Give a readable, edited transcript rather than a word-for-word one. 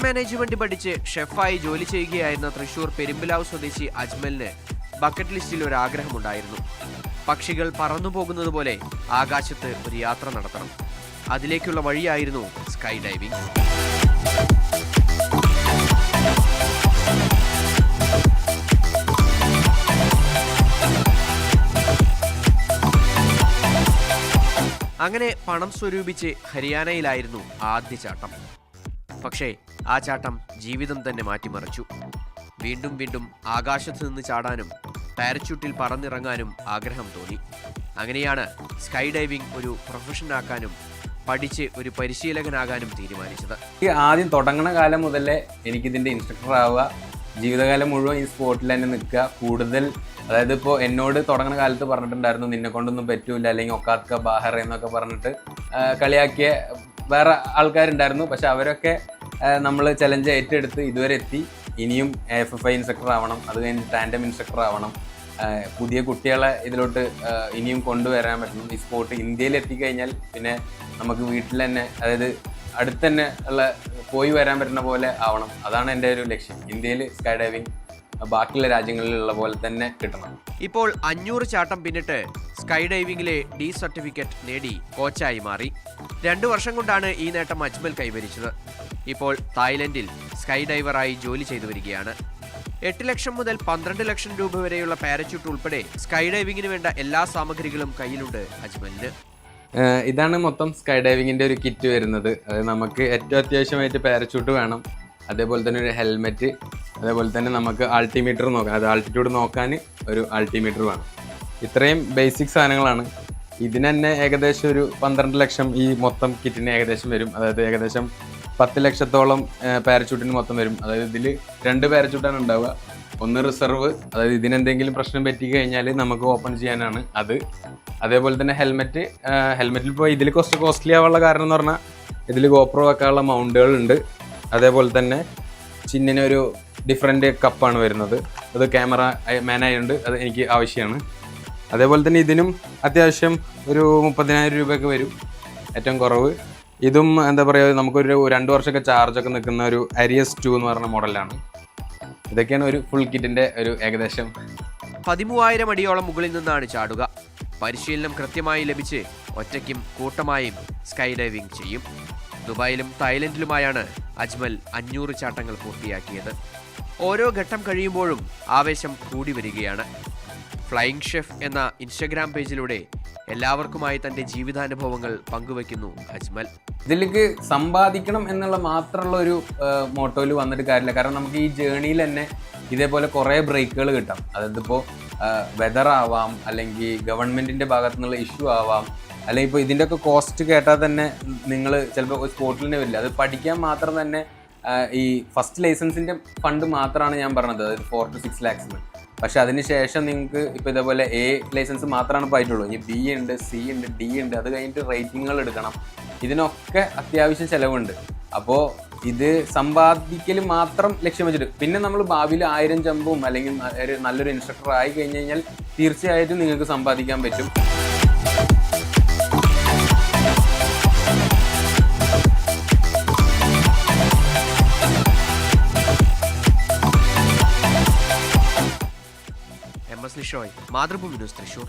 Management പഠിച്ച് ഷെഫായി ജോലി ചെയ്യുകയായിരുന്ന തൃശൂർ പെരുമ്പിലാവ് സ്വദേശി അജ്മലിന് ബക്കറ്റ് ലിസ്റ്റിൽ ഒരു ആഗ്രഹമുണ്ടായിരുന്നു. പക്ഷികൾ പറന്നു പോകുന്നത് പോലെ ആകാശത്ത് ഒരു യാത്ര നടത്തണം. അതിലേക്കുള്ള വഴിയായിരുന്നു സ്കൈ ഡൈവിംഗ്. അങ്ങനെ പണം സ്വരൂപിച്ച് ഹരിയാനയിലായിരുന്നു ആദ്യ ചാട്ടം. പക്ഷേ ആ ചാട്ടം ജീവിതം തന്നെ മാറ്റിമറിച്ചു. വീണ്ടും വീണ്ടും ആകാശത്ത് നിന്ന് ചാടാനും പാരച്യൂട്ടിൽ പറന്നിറങ്ങാനും ആഗ്രഹം തോന്നി. അങ്ങനെയാണ് സ്കൈ ഡൈവിംഗ് ഒരു പ്രൊഫഷനാക്കാനും പഠിച്ച് ഒരു പരിശീലകനാകാനും തീരുമാനിച്ചത്. ആദ്യം തുടങ്ങണ കാലം മുതലേ എനിക്കിതിൻ്റെ ഇൻസ്ട്രക്ടർ ആവുക, ജീവിതകാലം മുഴുവൻ ഈ സ്പോട്ടിൽ തന്നെ നിൽക്കുക. കൂടുതൽ അതായത് ഇപ്പോൾ എന്നോട് തുടങ്ങുന്ന കാലത്ത് പറഞ്ഞിട്ടുണ്ടായിരുന്നു നിന്നെ കൊണ്ടൊന്നും പറ്റൂല, അല്ലെങ്കിൽ ഒക്കാത്ക ബാഹർ എന്നൊക്കെ പറഞ്ഞിട്ട് കളിയാക്കിയ വേറെ ആൾക്കാരുണ്ടായിരുന്നു. പക്ഷെ അവരൊക്കെ നമ്മൾ ചലഞ്ച് ഏറ്റെടുത്ത് ഇതുവരെ എത്തി. ഇനിയും FFI ഇൻസ്ട്രക്ടർ ആവണം, അത് കഴിഞ്ഞ് ടാൻഡം ഇൻസ്ട്രക്ടർ ആവണം. പുതിയ കുട്ടികളെ ഇതിലോട്ട് ഇനിയും കൊണ്ടുവരാൻ പറ്റണം. ഈ സ്പോട്ട് ഇന്ത്യയിൽ എത്തിക്കഴിഞ്ഞാൽ പിന്നെ നമുക്ക് വീട്ടിൽ തന്നെ, അതായത് അടുത്ത് തന്നെ ഉള്ള പോയി വരാൻ പറ്റുന്ന പോലെ ആവണം. അതാണ് എൻ്റെ ഒരു ലക്ഷ്യം. ഇന്ത്യയിൽ സ്കൈ ഡൈവിംഗ് ബാക്കിയുള്ള രാജ്യങ്ങളിലുള്ള പോലെ തന്നെ കിട്ടണം. ഇപ്പോൾ 500 ചാട്ടം പിന്നിട്ട് സ്കൈ ഡൈവിംഗിലെ D സർട്ടിഫിക്കറ്റ് നേടി കോച്ചായി മാറി. 2 വർഷം കൊണ്ടാണ് ഈ നേട്ടം അജ്മൽ കൈവരിച്ചത്. ഇപ്പോൾ തായ്ലൻഡിൽ സ്കൈ ഡൈവറായി ജോലി ചെയ്തു വരികയാണ്. 8 ലക്ഷം മുതൽ 12 ലക്ഷം രൂപ വരെയുള്ള പാരച്യൂട്ട് ഉൾപ്പെടെ സ്കൈ ഡൈവിംഗിന് വേണ്ട എല്ലാ സാമഗ്രികളും കയ്യിലുണ്ട് അജ്മലിന്. ഇതാണ് മൊത്തം സ്കൈ ഡൈവിങ്ങിൻ്റെ ഒരു കിറ്റ് വരുന്നത്. അത് നമുക്ക് ഏറ്റവും അത്യാവശ്യമായിട്ട് പാരച്യൂട്ട് വേണം, അതേപോലെ തന്നെ ഒരു ഹെൽമെറ്റ്, അതേപോലെ തന്നെ നമുക്ക് ആൾട്ടിമീറ്റർ നോക്കാം, അത് ആൾട്ടിറ്റ്യൂഡ് നോക്കാൻ ഒരു ആൾട്ടിമീറ്റർ വേണം. ഇത്രയും ബേസിക് സാധനങ്ങളാണ്. ഇതിന് തന്നെ ഏകദേശം ഒരു 12 ലക്ഷം ഈ മൊത്തം കിറ്റിന് ഏകദേശം വരും. അതായത് ഏകദേശം 10 ലക്ഷത്തോളം പാരച്യൂട്ടിന് മൊത്തം വരും. അതായത് ഇതിൽ 2 പാരച്യൂട്ടാണ് ഉണ്ടാവുക. ഒന്ന് റിസർവ്, അതായത് ഇതിനെന്തെങ്കിലും പ്രശ്നം പറ്റി കഴിഞ്ഞാൽ നമുക്ക് ഓപ്പൺ ചെയ്യാനാണ് അത്. അതേപോലെ തന്നെ ഹെൽമെറ്റിൽ ഇപ്പോൾ ഇതിൽ കുറച്ച് കോസ്റ്റ്ലി ആവാനുള്ള കാരണം എന്ന് പറഞ്ഞാൽ ഇതിൽ ഗോപ്രോ വെക്കാനുള്ള മൗണ്ടുകളുണ്ട്. അതേപോലെ തന്നെ ചിന്നിനൊരു ഡിഫറെൻ്റ് കപ്പാണ് വരുന്നത്. അത് ക്യാമറ മാനായതുകൊണ്ട് അത് എനിക്ക് ആവശ്യമാണ്. അതേപോലെ തന്നെ ഇതിനും അത്യാവശ്യം ഒരു 30,000 രൂപയൊക്കെ വരും ഏറ്റവും കുറവ്. ഇതും എന്താ പറയുക, നമുക്കൊരു 2 വർഷമൊക്കെ ചാർജൊക്കെ നിൽക്കുന്ന ഒരു Arius 2 എന്ന് പറഞ്ഞ മോഡലാണ്. ഇതൊക്കെയാണ് ഒരു ഫുൾ കിറ്റിൻ്റെ ഒരു ഏകദേശം. 13,000 അടിയോളം മുകളിൽ നിന്നാണ് ചാടുക. പരിശീലനം കൃത്യമായി ലഭിച്ച് ഒറ്റയ്ക്കും കൂട്ടമായും സ്കൈ ഡൈവിംഗ് ചെയ്യും. ദുബായിലും തായ്ലൻഡിലുമായാണ് അജ്മൽ 500 ചാട്ടങ്ങൾ പൂർത്തിയാക്കിയത്. ഓരോ ഘട്ടം കഴിയുമ്പോഴും ആവേശം കൂടി വരികയാണ്. ഫ്ലൈയിങ് ഷെഫ് എന്ന ഇൻസ്റ്റഗ്രാം പേജിലൂടെ എല്ലാവർക്കുമായി തൻ്റെ ജീവിതാനുഭവങ്ങൾ പങ്കുവയ്ക്കുന്നു അജ്മൽ. ഇതിലേക്ക് സമ്പാദിക്കണം എന്നുള്ള മാത്രമുള്ള ഒരു മോട്ടോയിൽ വന്നിട്ട് കാര്യമില്ല. കാരണം നമുക്ക് ഈ ജേണിയിൽ തന്നെ ഇതേപോലെ കുറേ ബ്രേക്കുകൾ കിട്ടാം. അതായത് ഇപ്പോൾ വെതർ ആവാം, അല്ലെങ്കിൽ ഗവൺമെൻറ്റിൻ്റെ ഭാഗത്തു നിന്നുള്ള ഇഷ്യൂ ആവാം, അല്ലെങ്കിൽ ഇപ്പോൾ ഇതിൻ്റെയൊക്കെ കോസ്റ്റ് കേട്ടാൽ തന്നെ നിങ്ങൾ ചിലപ്പോൾ ഒരു സ്പോട്ടിൽ തന്നെ വരില്ല. അത് പഠിക്കാൻ മാത്രം തന്നെ ഈ ഫസ്റ്റ് ലൈസൻസിൻ്റെ ഫണ്ട് മാത്രമാണ് ഞാൻ പറഞ്ഞത്, അതായത് 4 to 6 lakhs. പക്ഷെ അതിന് ശേഷം നിങ്ങൾക്ക് ഇപ്പോൾ ഇതേപോലെ A ലൈസൻസ് മാത്രമാണ് ഇപ്പോൾ ആയിട്ടുള്ളൂ. ഇനി B ഉണ്ട്, C ഉണ്ട്, D ഉണ്ട്. അത് കഴിഞ്ഞിട്ട് റേറ്റിങ്ങുകൾ എടുക്കണം. ഇതിനൊക്കെ അത്യാവശ്യം ചിലവുണ്ട്. അപ്പോൾ ഇത് സമ്പാദിക്കൽ മാത്രം ലക്ഷ്യം വെച്ചിട്ട് പിന്നെ നമ്മൾ ഭാവിയിൽ 1000 ജമ്പും അല്ലെങ്കിൽ നല്ലൊരു ഇൻസ്ട്രക്ടർ ആയി കഴിഞ്ഞ് കഴിഞ്ഞാൽ തീർച്ചയായിട്ടും നിങ്ങൾക്ക് സമ്പാദിക്കാൻ പറ്റും. MS Lishoy, Mathrubhumi news, Thrissur.